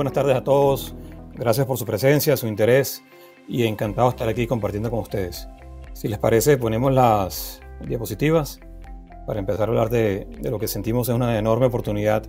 buenas tardes a todos. Gracias por su presencia, su interés y encantado de estar aquí compartiendo con ustedes. Si les parece, ponemos las diapositivas para empezar a hablar de lo que sentimos es una enorme oportunidad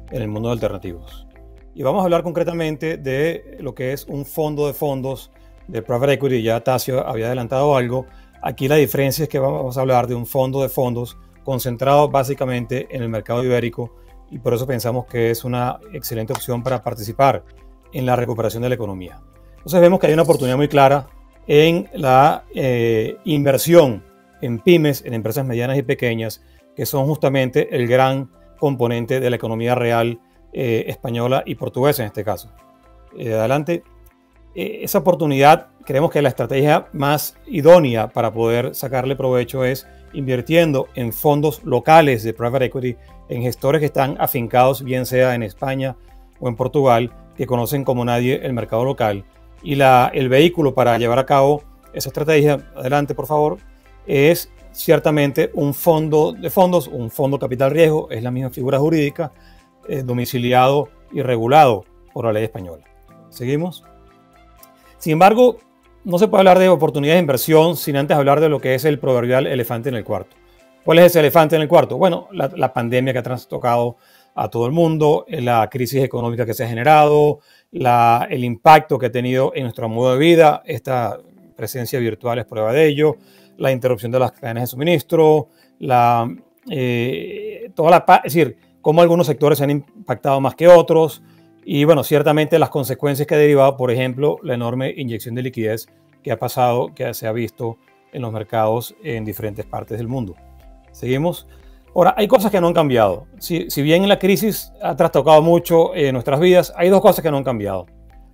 en el mundo de alternativos. Y vamos a hablar concretamente de lo que es un fondo de fondos de Private Equity. Ya Tacio había adelantado algo. Aquí la diferencia es que vamos a hablar de un fondo de fondos concentrado básicamente en el mercado ibérico, y por eso pensamos que es una excelente opción para participar en la recuperación de la economía. Entonces vemos que hay una oportunidad muy clara en la inversión en pymes, en empresas medianas y pequeñas, que son justamente el gran componente de la economía real española y portuguesa en este caso. Adelante. Esa oportunidad, creemos que la estrategia más idónea para poder sacarle provecho es invirtiendo en fondos locales de Private Equity, en gestores que están afincados, bien sea en España o en Portugal, que conocen como nadie el mercado local. Y el vehículo para llevar a cabo esa estrategia, adelante por favor, es ciertamente un fondo de fondos, un fondo capital riesgo, es la misma figura jurídica, domiciliado y regulado por la ley española. ¿Seguimos? Sin embargo, no se puede hablar de oportunidades de inversión sin antes hablar de lo que es el proverbial elefante en el cuarto. ¿Cuál es ese elefante en el cuarto? Bueno, la pandemia que ha trastocado a todo el mundo, la crisis económica que se ha generado, el impacto que ha tenido en nuestro modo de vida, esta presencia virtual es prueba de ello, la interrupción de las cadenas de suministro, es decir, cómo algunos sectores se han impactado más que otros. Y bueno, ciertamente las consecuencias que ha derivado, por ejemplo, la enorme inyección de liquidez que ha pasado, que se ha visto en los mercados en diferentes partes del mundo. Seguimos. Ahora, hay cosas que no han cambiado. Si bien la crisis ha trastocado mucho nuestras vidas, hay dos cosas que no han cambiado.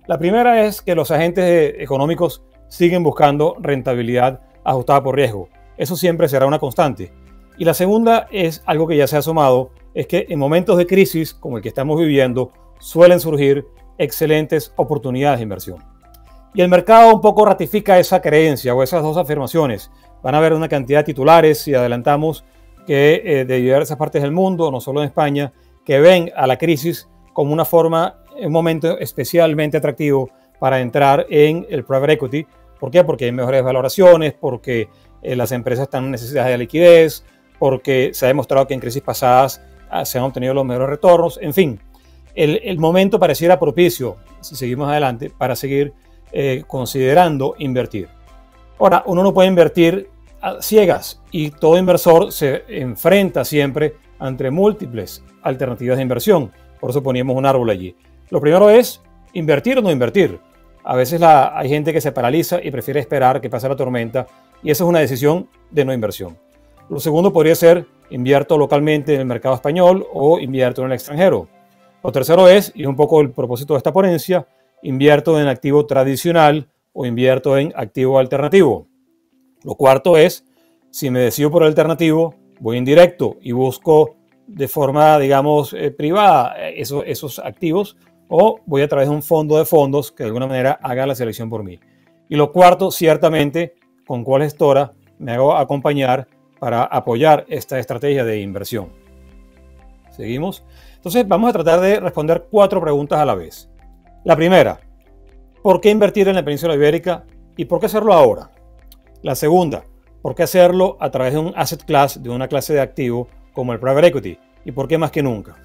La primera es que los agentes económicos siguen buscando rentabilidad ajustada por riesgo. Eso siempre será una constante. Y la segunda es algo que ya se ha asomado, es que en momentos de crisis como el que estamos viviendo, suelen surgir excelentes oportunidades de inversión. Y el mercado un poco ratifica esa creencia o esas dos afirmaciones. Van a haber una cantidad de titulares, si adelantamos, que de diversas partes del mundo, no solo en España, que ven a la crisis como una forma, un momento especialmente atractivo para entrar en el private equity. ¿Por qué? Porque hay mejores valoraciones, porque las empresas están en necesidad de liquidez, porque se ha demostrado que en crisis pasadas se han obtenido los mejores retornos, en fin. El momento pareciera propicio, si seguimos adelante, para seguir considerando invertir. Ahora, uno no puede invertir a ciegas y todo inversor se enfrenta siempre ante múltiples alternativas de inversión. Por eso poníamos un árbol allí. Lo primero es invertir o no invertir. A veces hay gente que se paraliza y prefiere esperar que pase la tormenta y esa es una decisión de no inversión. Lo segundo podría ser invierto localmente en el mercado español o invierto en el extranjero. Lo tercero es, y es un poco el propósito de esta ponencia, invierto en activo tradicional o invierto en activo alternativo. Lo cuarto es, si me decido por el alternativo, voy en directo y busco de forma, digamos, privada esos activos, o voy a través de un fondo de fondos que de alguna manera haga la selección por mí. Y lo cuarto, ciertamente, con cuál gestora me hago acompañar para apoyar esta estrategia de inversión. ¿Seguimos? Entonces vamos a tratar de responder 4 preguntas a la vez. La primera, ¿por qué invertir en la península ibérica y por qué hacerlo ahora? La segunda, ¿por qué hacerlo a través de un asset class, de una clase de activo como el private equity y por qué más que nunca?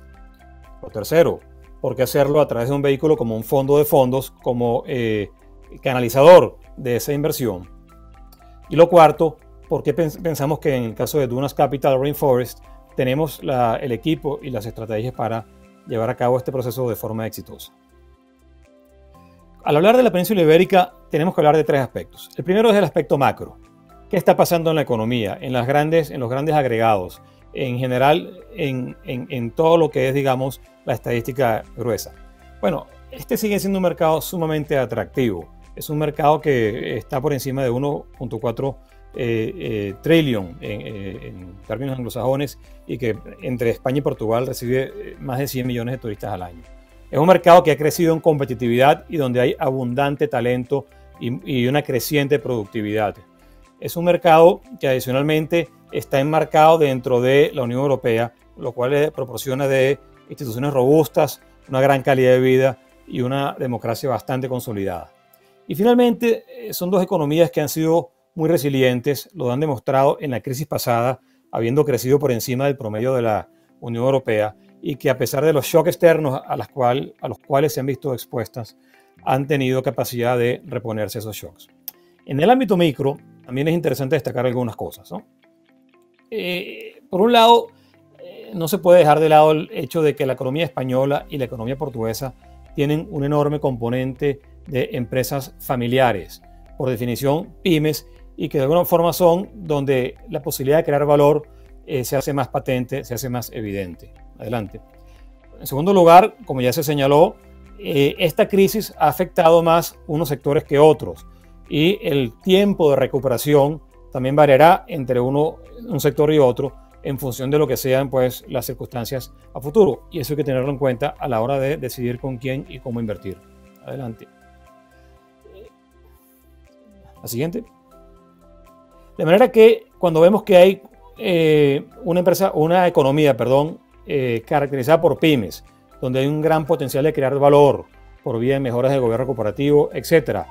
Lo tercero, ¿por qué hacerlo a través de un vehículo como un fondo de fondos como canalizador de esa inversión? Y lo cuarto, ¿por qué pensamos que en el caso de Dunas Capital Rainforest tenemos el equipo y las estrategias para llevar a cabo este proceso de forma exitosa? Al hablar de la península ibérica, tenemos que hablar de 3 aspectos. El primero es el aspecto macro. ¿Qué está pasando en la economía, en los grandes agregados, en general, en todo lo que es, digamos, la estadística gruesa? Bueno, este sigue siendo un mercado sumamente atractivo. Es un mercado que está por encima de 1.4 trillion en términos anglosajones y que entre España y Portugal recibe más de 100 millones de turistas al año. Es un mercado que ha crecido en competitividad y donde hay abundante talento y una creciente productividad. Es un mercado que adicionalmente está enmarcado dentro de la Unión Europea, lo cual le proporciona de instituciones robustas, una gran calidad de vida y una democracia bastante consolidada. Y finalmente, son dos economías que han sido muy resilientes, lo han demostrado en la crisis pasada, habiendo crecido por encima del promedio de la Unión Europea, y que a pesar de los shocks externos a los cuales se han visto expuestas, han tenido capacidad de reponerse a esos shocks. En el ámbito micro, también es interesante destacar algunas cosas, ¿no? Por un lado, no se puede dejar de lado el hecho de que la economía española y la economía portuguesa tienen un enorme componente de empresas familiares, por definición pymes, y que de alguna forma son donde la posibilidad de crear valor se hace más patente, se hace más evidente. Adelante. En segundo lugar, como ya se señaló, esta crisis ha afectado más unos sectores que otros, y el tiempo de recuperación también variará entre un sector y otro en función de lo que sean pues, las circunstancias a futuro. Y eso hay que tenerlo en cuenta a la hora de decidir con quién y cómo invertir. Adelante. La siguiente. De manera que cuando vemos que hay una economía, caracterizada por pymes, donde hay un gran potencial de crear valor por vía de mejoras de gobierno corporativo, etc.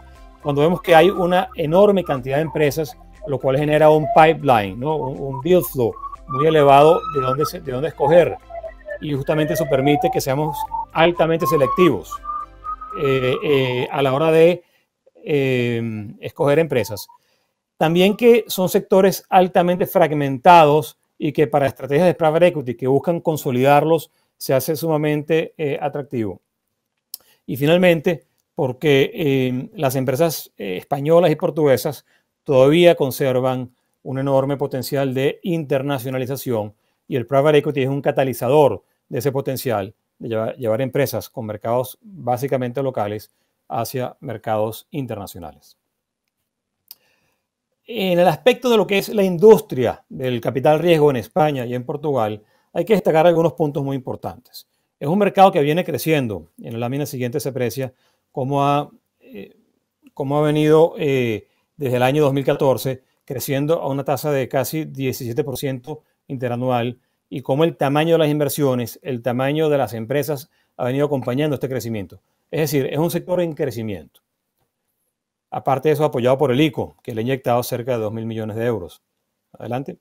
Cuando vemos que hay una enorme cantidad de empresas, lo cual genera un pipeline, ¿no? un deal flow muy elevado de dónde escoger. Y justamente eso permite que seamos altamente selectivos a la hora de escoger empresas. También que son sectores altamente fragmentados y que para estrategias de private equity que buscan consolidarlos se hace sumamente atractivo. Y finalmente, porque las empresas españolas y portuguesas todavía conservan un enorme potencial de internacionalización y el private equity es un catalizador de ese potencial de llevar empresas con mercados básicamente locales hacia mercados internacionales. En el aspecto de lo que es la industria del capital riesgo en España y en Portugal, hay que destacar algunos puntos muy importantes. Es un mercado que viene creciendo. En la lámina siguiente se aprecia cómo ha venido desde el año 2014 creciendo a una tasa de casi 17% interanual y cómo el tamaño de las inversiones, el tamaño de las empresas ha venido acompañando este crecimiento. Es decir, es un sector en crecimiento. Aparte de eso, apoyado por el ICO, que le ha inyectado cerca de 2.000 millones de euros. Adelante.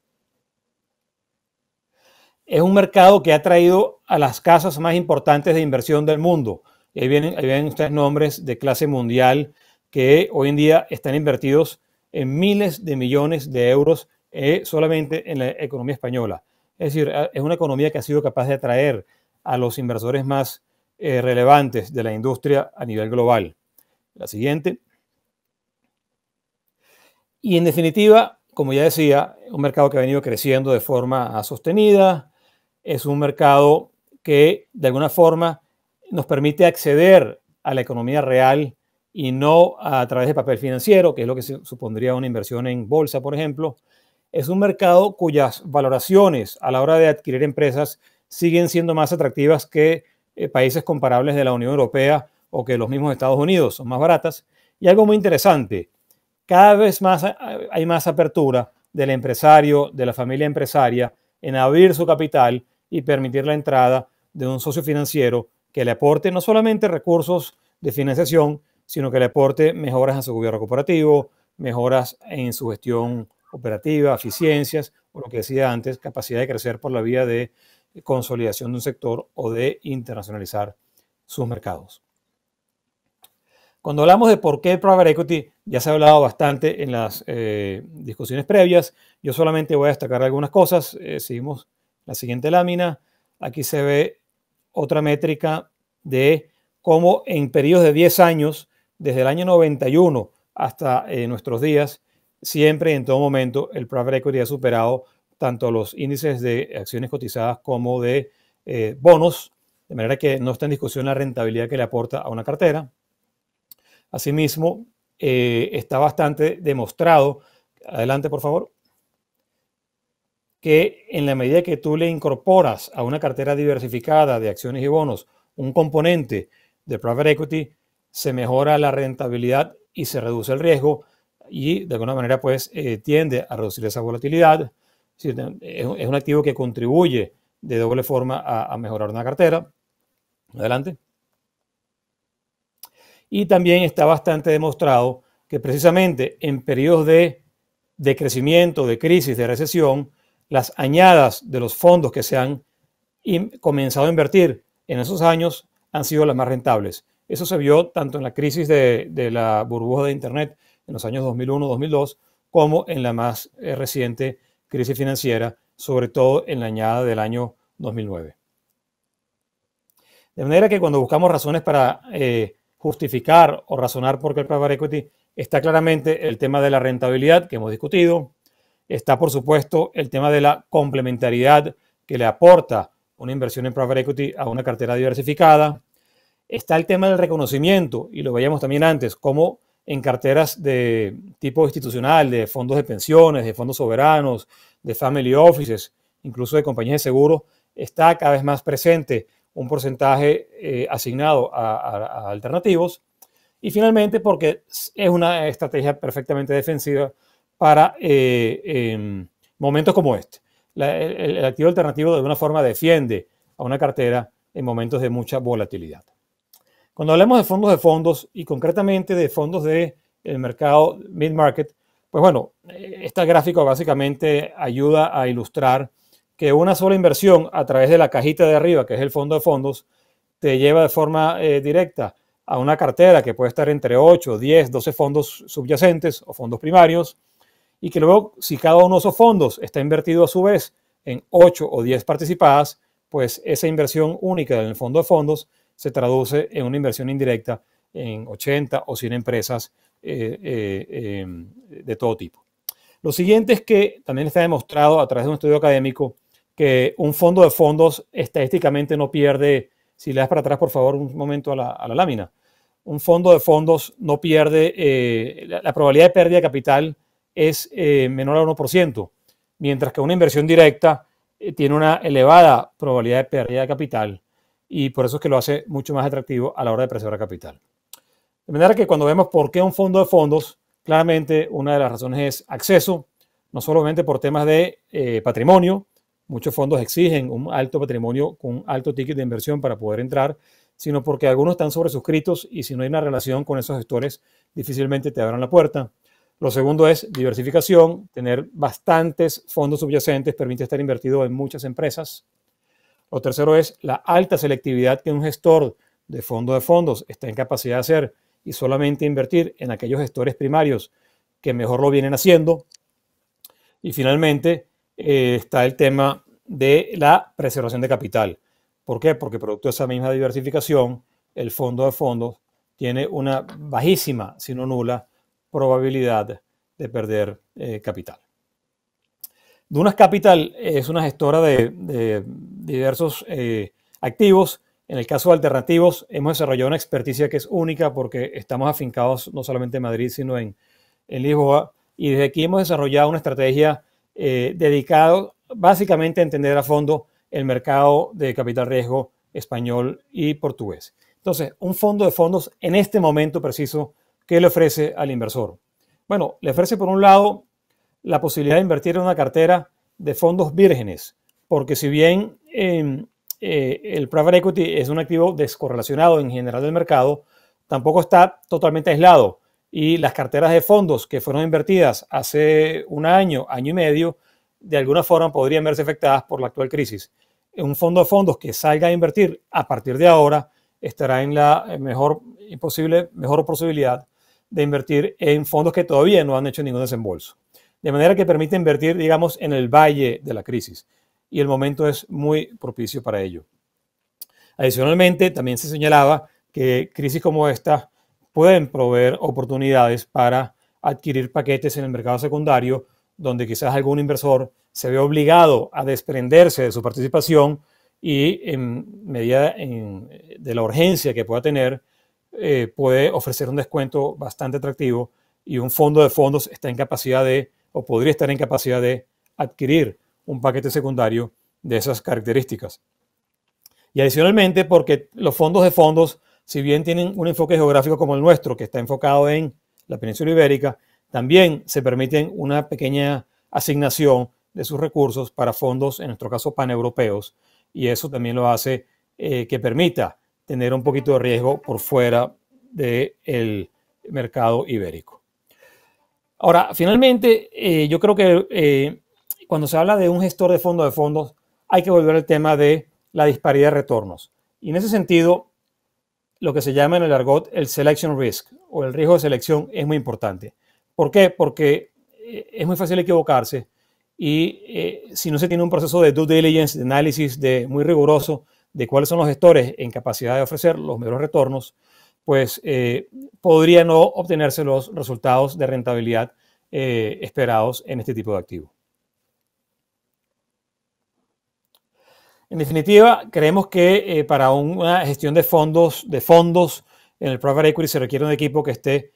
Es un mercado que ha traído a las casas más importantes de inversión del mundo. Ahí ven ustedes nombres de clase mundial que hoy en día están invertidos en miles de millones de euros solamente en la economía española. Es decir, es una economía que ha sido capaz de atraer a los inversores más relevantes de la industria a nivel global. La siguiente. Y en definitiva, como ya decía, un mercado que ha venido creciendo de forma sostenida, es un mercado que de alguna forma nos permite acceder a la economía real y no a través de papel financiero, que es lo que supondría una inversión en bolsa, por ejemplo. Es un mercado cuyas valoraciones a la hora de adquirir empresas siguen siendo más atractivas que países comparables de la Unión Europea o que los mismos Estados Unidos, son más baratas. Y algo muy interesante, cada vez más hay más apertura del empresario, de la familia empresaria, en abrir su capital y permitir la entrada de un socio financiero que le aporte no solamente recursos de financiación, sino que le aporte mejoras a su gobierno corporativo, mejoras en su gestión operativa, eficiencias, o lo que decía antes, capacidad de crecer por la vía de consolidación de un sector o de internacionalizar sus mercados. Cuando hablamos de por qué el private equity, ya se ha hablado bastante en las discusiones previas. Yo solamente voy a destacar algunas cosas. Seguimos la siguiente lámina. Aquí se ve otra métrica de cómo en periodos de 10 años, desde el año 91 hasta nuestros días, siempre y en todo momento el private equity ha superado tanto los índices de acciones cotizadas como de bonos, de manera que no está en discusión la rentabilidad que le aporta a una cartera. Asimismo, está bastante demostrado, adelante por favor, que en la medida que tú le incorporas a una cartera diversificada de acciones y bonos un componente de private equity, se mejora la rentabilidad y se reduce el riesgo y de alguna manera pues tiende a reducir esa volatilidad. Es un activo que contribuye de doble forma a mejorar una cartera. Adelante. Y también está bastante demostrado que precisamente en periodos de crecimiento, de crisis, de recesión, las añadas de los fondos que se han comenzado a invertir en esos años han sido las más rentables. Eso se vio tanto en la crisis de la burbuja de Internet en los años 2001-2002, como en la más reciente crisis financiera, sobre todo en la añada del año 2009. De manera que cuando buscamos razones para justificar o razonar por qué el private equity, está claramente el tema de la rentabilidad que hemos discutido, está por supuesto el tema de la complementariedad que le aporta una inversión en private equity a una cartera diversificada, está el tema del reconocimiento, y lo veíamos también antes, como en carteras de tipo institucional, de fondos de pensiones, de fondos soberanos, de family offices, incluso de compañías de seguro, está cada vez más presente un porcentaje asignado a alternativos. Y finalmente, porque es una estrategia perfectamente defensiva para momentos como este. El activo alternativo de alguna forma defiende a una cartera en momentos de mucha volatilidad. Cuando hablamos de fondos y concretamente de fondos del mercado mid-market, pues bueno, este gráfico básicamente ayuda a ilustrar que una sola inversión a través de la cajita de arriba, que es el fondo de fondos, te lleva de forma directa a una cartera que puede estar entre 8, 10, 12 fondos subyacentes o fondos primarios, y que luego, si cada uno de esos fondos está invertido a su vez en 8 o 10 participadas, pues esa inversión única en el fondo de fondos se traduce en una inversión indirecta en 80 o 100 empresas de todo tipo. Lo siguiente es que también está demostrado a través de un estudio académico que un fondo de fondos estadísticamente no pierde, si le das para atrás por favor un momento a la lámina, un fondo de fondos no pierde, la probabilidad de pérdida de capital es menor al 1%, mientras que una inversión directa tiene una elevada probabilidad de pérdida de capital, y por eso es que lo hace mucho más atractivo a la hora de preservar capital. De manera que cuando vemos por qué un fondo de fondos, claramente una de las razones es acceso, no solamente por temas de patrimonio. Muchos fondos exigen un alto patrimonio con un alto ticket de inversión para poder entrar, sino porque algunos están sobresuscritos y si no hay una relación con esos gestores, difícilmente te abran la puerta. Lo segundo es diversificación. Tener bastantes fondos subyacentes permite estar invertido en muchas empresas. Lo tercero es la alta selectividad que un gestor de fondos está en capacidad de hacer y solamente invertir en aquellos gestores primarios que mejor lo vienen haciendo. Y finalmente está el tema de la preservación de capital. ¿Por qué? Porque producto de esa misma diversificación, el fondo de fondos tiene una bajísima, si no nula, probabilidad de perder capital. Dunas Capital es una gestora de diversos activos. En el caso de alternativos, hemos desarrollado una experticia que es única porque estamos afincados no solamente en Madrid, sino en Lisboa. Y desde aquí hemos desarrollado una estrategia dedicada básicamente a entender a fondo el mercado de capital riesgo español y portugués. Entonces, un fondo de fondos en este momento preciso, ¿qué le ofrece al inversor? Bueno, le ofrece por un lado la posibilidad de invertir en una cartera de fondos vírgenes, porque si bien el private equity es un activo descorrelacionado en general del mercado, tampoco está totalmente aislado, y las carteras de fondos que fueron invertidas hace un año, año y medio, de alguna forma podrían verse afectadas por la actual crisis. Un fondo de fondos que salga a invertir a partir de ahora estará en la mejor posibilidad de invertir en fondos que todavía no han hecho ningún desembolso. De manera que permite invertir, digamos, en el valle de la crisis. Y el momento es muy propicio para ello. Adicionalmente, también se señalaba que crisis como esta pueden proveer oportunidades para adquirir paquetes en el mercado secundario, donde quizás algún inversor se ve obligado a desprenderse de su participación y en medida de la urgencia que pueda tener, puede ofrecer un descuento bastante atractivo, y un fondo de fondos está en capacidad o podría estar en capacidad de adquirir un paquete secundario de esas características. Y adicionalmente, porque los fondos de fondos, si bien tienen un enfoque geográfico como el nuestro, que está enfocado en la península ibérica, también se permiten una pequeña asignación de sus recursos para fondos, en nuestro caso paneuropeos, y eso también lo hace que permita tener un poquito de riesgo por fuera del mercado ibérico. Ahora, finalmente, yo creo que cuando se habla de un gestor de fondos, hay que volver al tema de la disparidad de retornos. Y en ese sentido, lo que se llama en el argot el selection risk o el riesgo de selección es muy importante. ¿Por qué? Porque es muy fácil equivocarse y si no se tiene un proceso de due diligence, de análisis muy riguroso de cuáles son los gestores en capacidad de ofrecer los mejores retornos, pues podría no obtenerse los resultados de rentabilidad esperados en este tipo de activo. En definitiva, creemos que para una gestión de fondos en el private equity se requiere un equipo que esté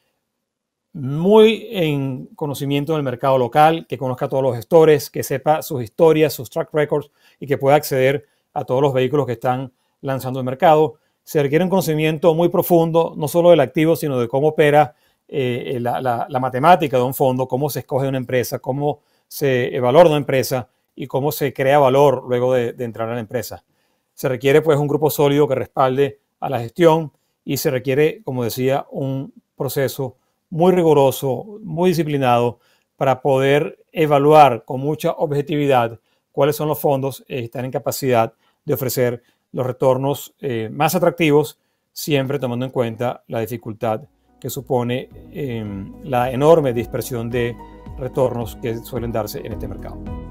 muy en conocimiento del mercado local, que conozca a todos los gestores, que sepa sus historias, sus track records y que pueda acceder a todos los vehículos que están lanzando el mercado. Se requiere un conocimiento muy profundo, no solo del activo, sino de cómo opera la matemática de un fondo, cómo se escoge una empresa, cómo se valora una empresa y cómo se crea valor luego de entrar a la empresa. Se requiere pues un grupo sólido que respalde a la gestión y se requiere, como decía, un proceso muy riguroso, muy disciplinado para poder evaluar con mucha objetividad cuáles son los fondos que están en capacidad de ofrecer los retornos más atractivos, siempre tomando en cuenta la dificultad que supone la enorme dispersión de retornos que suelen darse en este mercado.